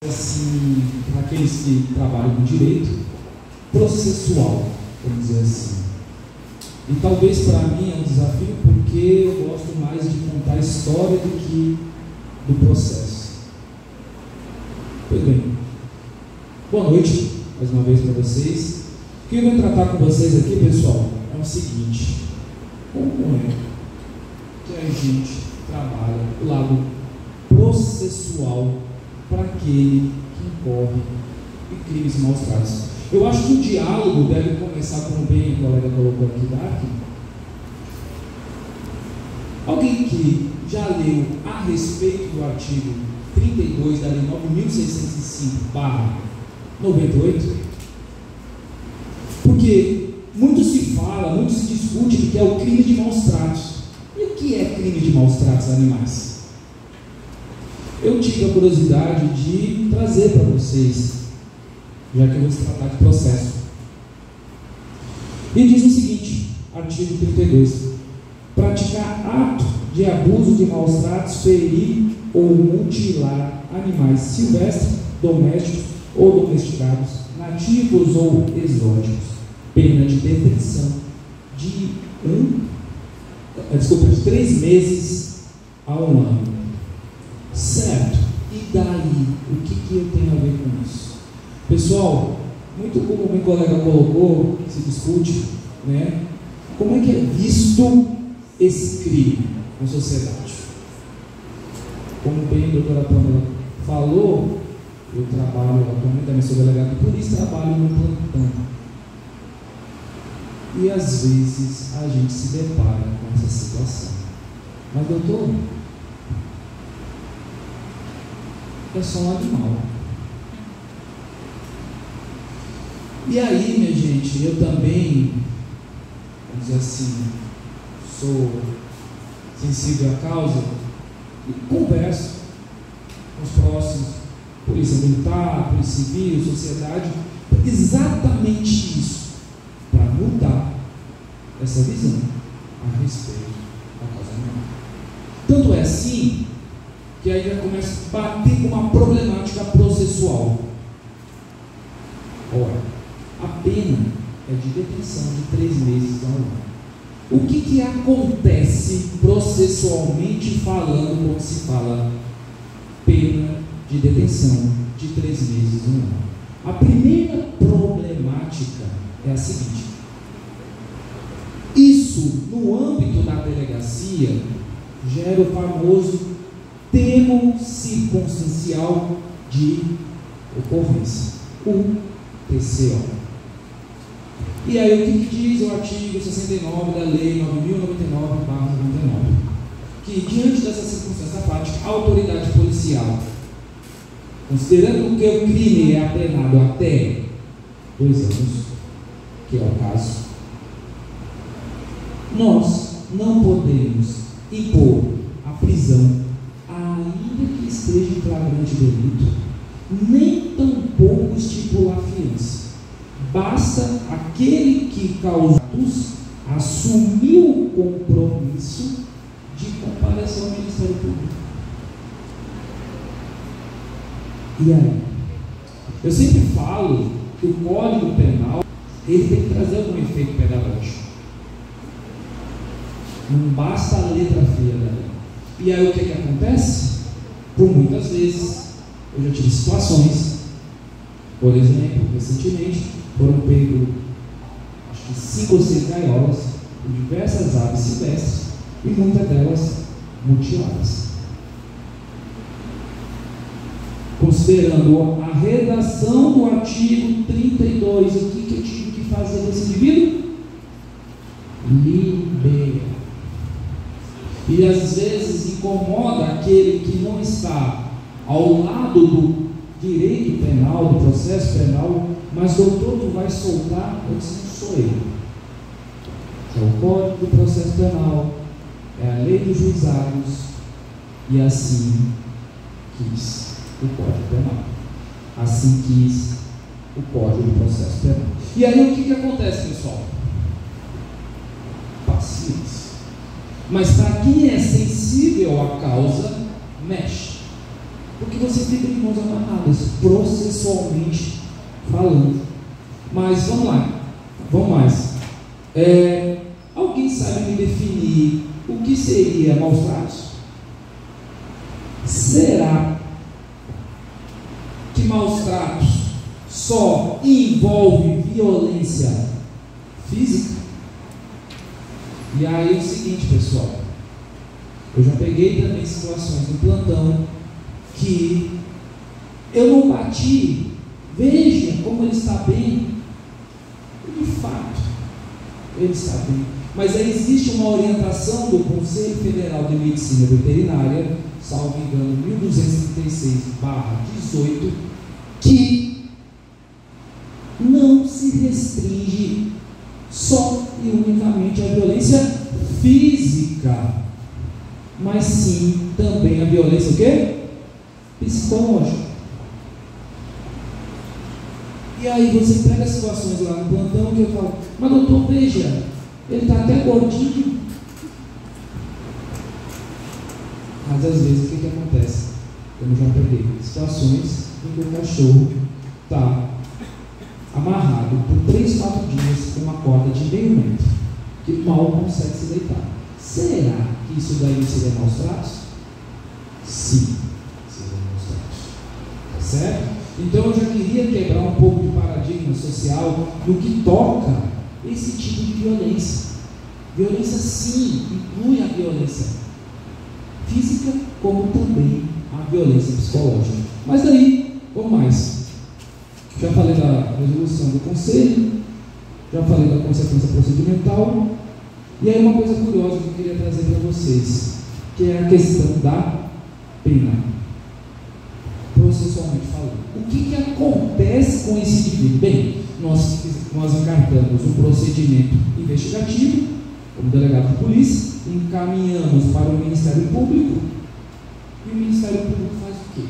assim, para aqueles que trabalham com direito, processual, vamos dizer assim. E talvez para mim é um desafio porque eu gosto mais de contar a história do que do processo. Pois bem, boa noite mais uma vez para vocês. O que eu vou tratar com vocês aqui, pessoal, é o seguinte: como é que a gente trabalha o lado processual para aquele que incorre em crimes maus tratos? Eu acho que o diálogo deve começar, como bem o colega colocou aqui, Dark. Alguém que já leu a respeito do artigo 32 da Lei 9.605/98? Porque muito se fala, muito se discute de que é o crime de maus tratos. E o que é crime de maus tratos a animais? Eu tive a curiosidade de trazer para vocês, já que eu vou tratar de processo. E diz o seguinte, artigo 32: praticar ato de abuso de maus tratos, ferir ou mutilar animais silvestres, domésticos ou domesticados, nativos ou exóticos, pena de detenção de 3 meses a 1 ano. Certo? E daí? O que eu tenho a ver com isso? Pessoal, muito como o meu colega colocou, se discute, né? Como é que é visto esse crime na sociedade? Como bem a doutora Pamela falou, eu trabalho, atualmente também sou delegado de polícia, trabalho no plantão. E às vezes a gente se depara com essa situação. Mas doutor, é só um animal. E aí, minha gente, eu também, vamos dizer assim, sou sensível à causa e converso com os próximos, polícia militar, polícia civil, sociedade, exatamente isso, para mudar essa visão a respeito da causa animal. Tanto é assim que aí já começa a bater com uma problemática processual. Ora, a pena é de detenção de 3 meses a 1 ano. O que acontece processualmente falando quando se fala pena de detenção de 3 meses a 1 ano? A primeira problemática é a seguinte: isso, no âmbito da delegacia, gera o famoso termo circunstancial de ocorrência, o TCO. E aí o que diz o artigo 69 da Lei 9.099/99? Que diante dessa circunstância fática, a autoridade policial, considerando que o crime é apenado até 2 anos, que é o caso, nós não podemos impor a prisão, ainda que esteja em flagrante delito, nem tampouco estipular fiança. Basta aquele que causou assumir o compromisso de comparecer ao Ministério Público. E aí? Eu sempre falo que o Código Penal ele tem que trazer algum efeito pedagógico. Não basta a letra feia da lei. E aí o que acontece? Por muitas vezes, eu já tive situações, por exemplo, recentemente, foram pegos, acho que 5 ou 6 gaiolas, com diversas aves silvestres, e muitas delas mutiladas. Considerando a redação do artigo 32, o que eu tive que fazer nesse indivíduo? Liberar. E às vezes incomoda aquele que não está ao lado do direito penal, do processo penal, mas doutor, tu vai soltar? Eu disse, não sou eu. É o Código do Processo Penal, é a lei dos juizados, e assim quis o Código Penal. Assim quis o Código do Processo Penal. E aí o que acontece, pessoal? Paciência. Mas para quem é sensível à causa, mexe. Porque você fica de mãos amarradas, processualmente falando. Mas vamos lá, vamos mais. Alguém sabe me definir o que seria maus tratos? Será que maus tratos só envolve violência física? E aí é o seguinte, pessoal, eu já peguei também situações no plantão que eu não bati, veja como ele está bem, de fato, ele está bem, mas aí existe uma orientação do Conselho Federal de Medicina Veterinária, salvo engano, 1236/18, que não se restringe só e unicamente à violência física, mas sim também a violência o quê? Psicológica. E aí você pega situações lá no plantão que eu falo, mas doutor, veja, ele está até gordinho. Mas às vezes o que acontece? Eu já peguei situações em que o cachorro está amarrado por 3, 4 dias com uma corda de meio metro, que mal consegue se deitar. Será que isso daí seria maus tratos? Sim, seria maus tratos. Tá certo? Então eu já queria quebrar um pouco de paradigma social no que toca esse tipo de violência. Violência sim, inclui a violência física, como também a violência psicológica. Mas daí, vamos mais. Já falei da resolução do conselho, já falei da consequência procedimental, e aí uma coisa curiosa que eu queria trazer para vocês, que é a questão da pena, processualmente falando. O que acontece com esse indivíduo? Bem, nós encartamos um procedimento investigativo, como delegado de polícia, encaminhamos para o Ministério Público, e o Ministério Público faz o quê?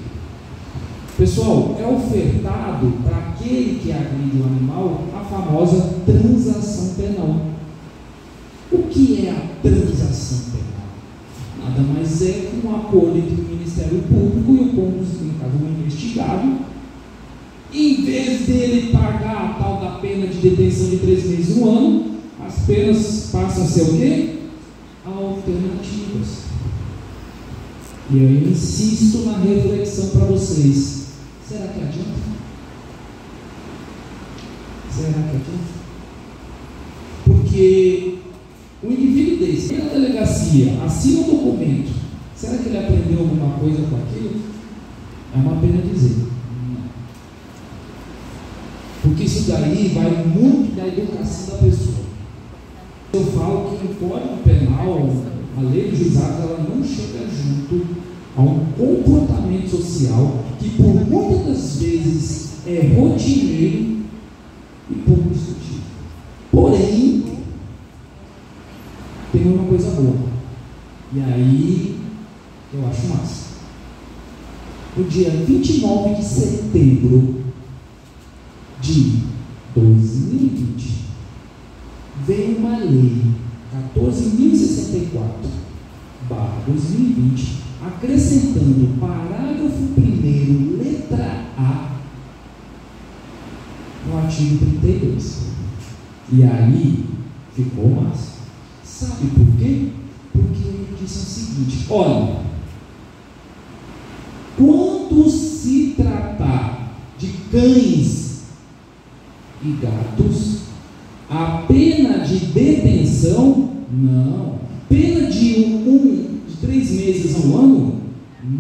Pessoal, é ofertado para aquele que agride o animal a famosa transação penal. O que é a transação penal? Nada mais é que um acordo entre o Ministério Público e no caso, o investigado. Em vez dele pagar a tal da pena de detenção de 3 meses, 1 ano, as penas passam a ser o quê? Alternativas. E eu insisto na reflexão para vocês. Será que adianta? Será que adianta? Porque o indivíduo desse, na delegacia, assina um documento, será que ele aprendeu alguma coisa com aquilo? É uma pena dizer. Não. Porque isso daí vai muito da educação da pessoa. Eu falo que no Código Penal, a lei de juizados, ela não chega junto a um comportamento social que por muitas das vezes é rotineiro e pouco discutido. Porém, tem uma coisa boa, e aí eu acho massa. No dia 29 de setembro de 2020 veio uma lei 14.064/2020, acrescentando o parágrafo 1º, letra A, no artigo 32. E aí ficou massa. Sabe por quê? Porque ele disse o seguinte: olha, quando se tratar de cães e gatos, a pena de detenção, não. Pena de 3 meses a 1 ano,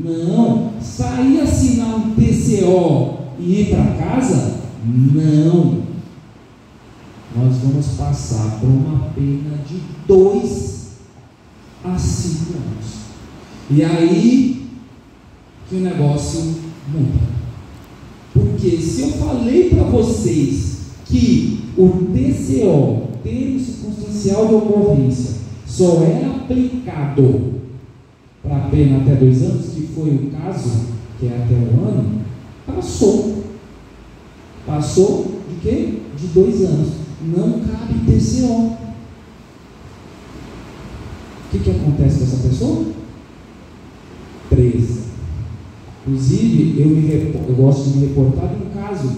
não. Sair, assinar um TCO e ir para casa, não. Nós vamos passar por uma pena de 2 a 5 anos. E aí que o negócio muda. Porque se eu falei para vocês que o TCO, termo circunstancial de ocorrência, só é aplicado para pena até 2 anos, que foi o caso, que é até 1 ano, passou. Passou de quê? De 2 anos. Não cabe TCO. O que acontece com essa pessoa? Presa. Inclusive, eu gosto de me reportar de um caso